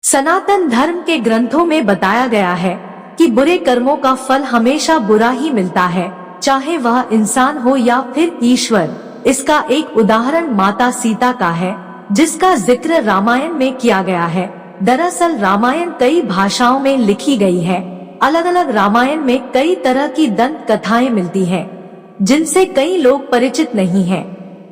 सनातन धर्म के ग्रंथों में बताया गया है कि बुरे कर्मों का फल हमेशा बुरा ही मिलता है, चाहे वह इंसान हो या फिर ईश्वर। इसका एक उदाहरण माता सीता का है, जिसका जिक्र रामायण में किया गया है। दरअसल रामायण कई भाषाओं में लिखी गई है। अलग अलग रामायण में कई तरह की दंत कथाएं मिलती हैं, जिनसे कई लोग परिचित नहीं हैं।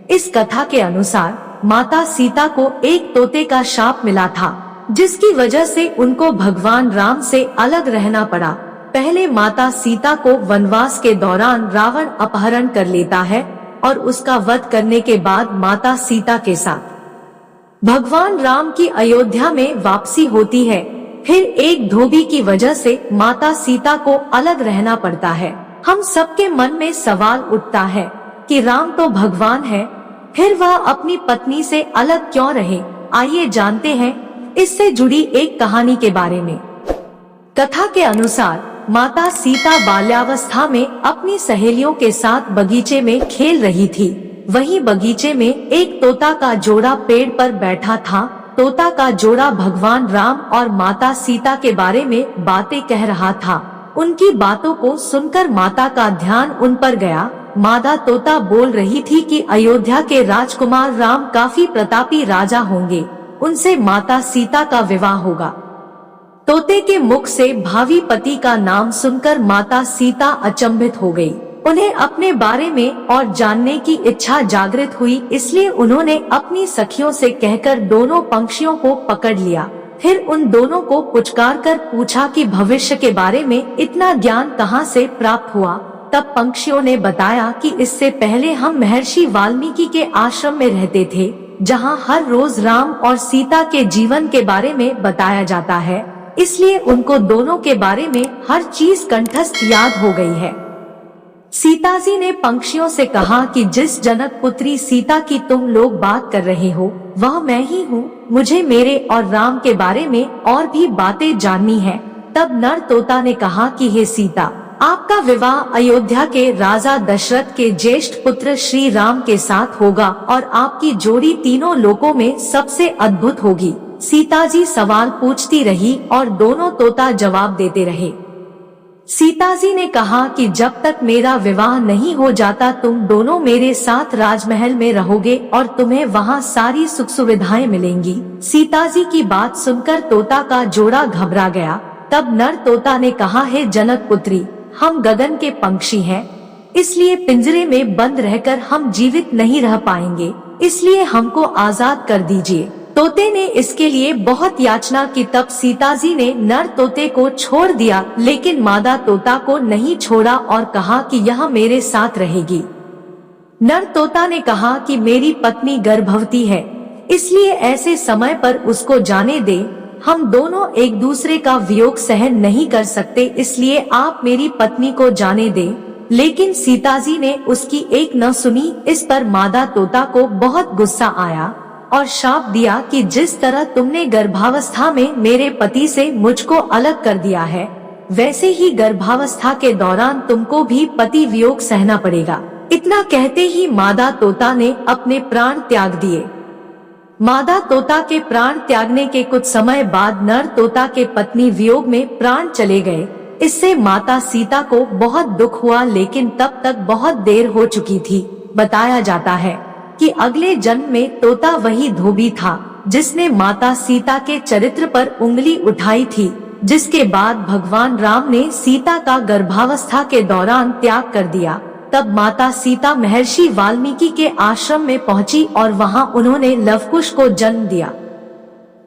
इस कथा के अनुसार माता सीता को एक तोते का शाप मिला था, जिसकी वजह से उनको भगवान राम से अलग रहना पड़ा। पहले माता सीता को वनवास के दौरान रावण अपहरण कर लेता है और उसका वध करने के बाद माता सीता के साथ भगवान राम की अयोध्या में वापसी होती है। फिर एक धोबी की वजह से माता सीता को अलग रहना पड़ता है। हम सबके मन में सवाल उठता है कि राम तो भगवान है, फिर वह अपनी पत्नी से अलग क्यों रहे। आइए जानते हैं इससे जुड़ी एक कहानी के बारे में। कथा के अनुसार माता सीता बाल्यावस्था में अपनी सहेलियों के साथ बगीचे में खेल रही थी। वहीं बगीचे में एक तोता का जोड़ा पेड़ पर बैठा था। तोता का जोड़ा भगवान राम और माता सीता के बारे में बातें कह रहा था। उनकी बातों को सुनकर माता का ध्यान उन पर गया। मादा तोता बोल रही थी कि अयोध्या के राजकुमार राम काफी प्रतापी राजा होंगे, उनसे माता सीता का विवाह होगा। तोते के मुख से भावी पति का नाम सुनकर माता सीता अचंभित हो गई। उन्हें अपने बारे में और जानने की इच्छा जागृत हुई, इसलिए उन्होंने अपनी सखियों से कहकर दोनों पंछियों को पकड़ लिया। फिर उन दोनों को पुचकार कर पूछा कि भविष्य के बारे में इतना ज्ञान कहाँ से प्राप्त हुआ। तब पंछियों ने बताया कि इससे पहले हम महर्षि वाल्मीकि के आश्रम में रहते थे, जहाँ हर रोज राम और सीता के जीवन के बारे में बताया जाता है, इसलिए उनको दोनों के बारे में हर चीज कंठस्थ याद हो गई है। सीता जी ने पंछियों से कहा कि जिस जनक पुत्री सीता की तुम लोग बात कर रहे हो, वह मैं ही हूँ। मुझे मेरे और राम के बारे में और भी बातें जाननी है। तब नर तोता ने कहा कि हे सीता, आपका विवाह अयोध्या के राजा दशरथ के ज्येष्ठ पुत्र श्री राम के साथ होगा और आपकी जोड़ी तीनों लोकों में सबसे अद्भुत होगी। सीता जी सवाल पूछती रही और दोनों तोता जवाब देते रहे। सीता जी ने कहा कि जब तक मेरा विवाह नहीं हो जाता तुम दोनों मेरे साथ राजमहल में रहोगे और तुम्हें वहाँ सारी सुख सुविधाएं मिलेंगी। सीता जी की बात सुनकर तोता का जोड़ा घबरा गया। तब नर तोता ने कहा, हे जनक पुत्री, हम गगन के पंछी हैं, इसलिए पिंजरे में बंद रहकर हम जीवित नहीं रह पाएंगे, इसलिए हमको आजाद कर दीजिए। तोते ने इसके लिए बहुत याचना की। तब सीता जी ने नर तोते को छोड़ दिया, लेकिन मादा तोता को नहीं छोड़ा और कहा कि यह मेरे साथ रहेगी। नर तोता ने कहा कि मेरी पत्नी गर्भवती है, इसलिए ऐसे समय पर उसको जाने दे। हम दोनों एक दूसरे का वियोग सहन नहीं कर सकते, इसलिए आप मेरी पत्नी को जाने दें। लेकिन सीता जी ने उसकी एक न सुनी। इस पर मादा तोता को बहुत गुस्सा आया और शाप दिया कि जिस तरह तुमने गर्भावस्था में मेरे पति से मुझको अलग कर दिया है, वैसे ही गर्भावस्था के दौरान तुमको भी पति वियोग सहना पड़ेगा। इतना कहते ही मादा तोता ने अपने प्राण त्याग दिए। मादा तोता के प्राण त्यागने के कुछ समय बाद नर तोता के पत्नी वियोग में प्राण चले गए। इससे माता सीता को बहुत दुख हुआ, लेकिन तब तक बहुत देर हो चुकी थी। बताया जाता है कि अगले जन्म में तोता वही धोबी था जिसने माता सीता के चरित्र पर उंगली उठाई थी, जिसके बाद भगवान राम ने सीता का गर्भावस्था के दौरान त्याग कर दिया। तब माता सीता महर्षि वाल्मीकि के आश्रम में पहुंची और वहां उन्होंने लवकुश को जन्म दिया।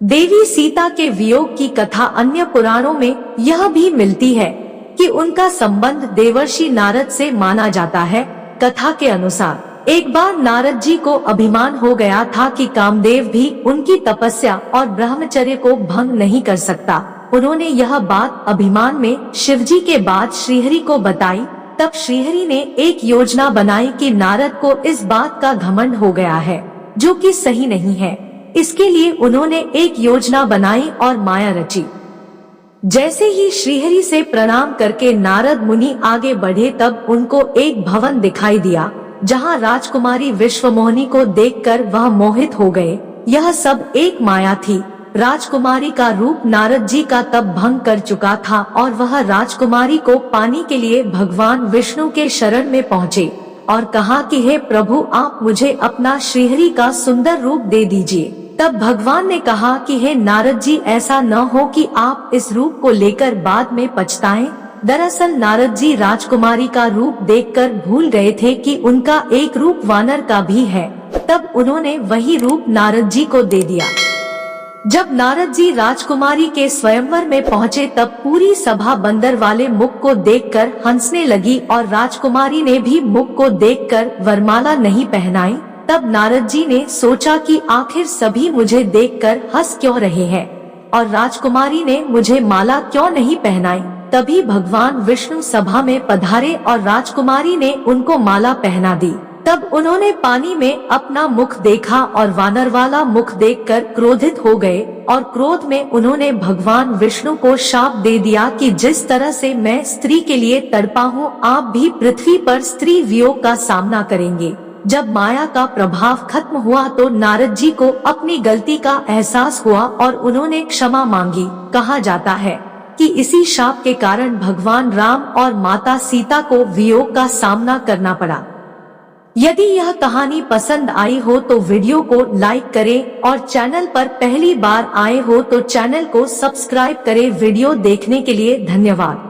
देवी सीता के वियोग की कथा अन्य पुराणों में यह भी मिलती है कि उनका संबंध देवर्षि नारद से माना जाता है। कथा के अनुसार एक बार नारद जी को अभिमान हो गया था कि कामदेव भी उनकी तपस्या और ब्रह्मचर्य को भंग नहीं कर सकता। उन्होंने यह बात अभिमान में शिवजी के बाद श्रीहरि को बताई। तब श्रीहरि ने एक योजना बनाई कि नारद को इस बात का घमंड हो गया है, जो कि सही नहीं है। इसके लिए उन्होंने एक योजना बनाई और माया रची। जैसे ही श्रीहरि से प्रणाम करके नारद मुनि आगे बढ़े, तब उनको एक भवन दिखाई दिया, जहां राजकुमारी विश्वमोहिनी को देखकर वह मोहित हो गए। यह सब एक माया थी। राजकुमारी का रूप नारद जी का तप भंग कर चुका था और वह राजकुमारी को पाने के लिए भगवान विष्णु के शरण में पहुँचे और कहा कि हे प्रभु, आप मुझे अपना श्रीहरि का सुंदर रूप दे दीजिए। तब भगवान ने कहा कि हे नारद जी, ऐसा न हो कि आप इस रूप को लेकर बाद में पछताएं। दरअसल नारद जी राजकुमारी का रूप देखकर भूल गए थे कि उनका एक रूप वानर का भी है। तब उन्होंने वही रूप नारद जी को दे दिया। जब नारद जी राजकुमारी के स्वयंवर में पहुँचे तब पूरी सभा बंदर वाले मुख को देखकर हंसने लगी और राजकुमारी ने भी मुख को देखकर वरमाला नहीं पहनाई। तब नारद जी ने सोचा कि आखिर सभी मुझे देखकर हंस क्यों रहे हैं और राजकुमारी ने मुझे माला क्यों नहीं पहनाई। तभी भगवान विष्णु सभा में पधारे और राजकुमारी ने उनको माला पहना दी। तब उन्होंने पानी में अपना मुख देखा और वानर वाला मुख देखकर क्रोधित हो गए और क्रोध में उन्होंने भगवान विष्णु को शाप दे दिया कि जिस तरह से मैं स्त्री के लिए तड़पा हूँ, आप भी पृथ्वी पर स्त्री वियोग का सामना करेंगे। जब माया का प्रभाव खत्म हुआ तो नारद जी को अपनी गलती का एहसास हुआ और उन्होंने क्षमा मांगी। कहा जाता है कि इसी शाप के कारण भगवान राम और माता सीता को वियोग का सामना करना पड़ा। यदि यह कहानी पसंद आई हो तो वीडियो को लाइक करें और चैनल पर पहली बार आए हो तो चैनल को सब्सक्राइब करें। वीडियो देखने के लिए धन्यवाद।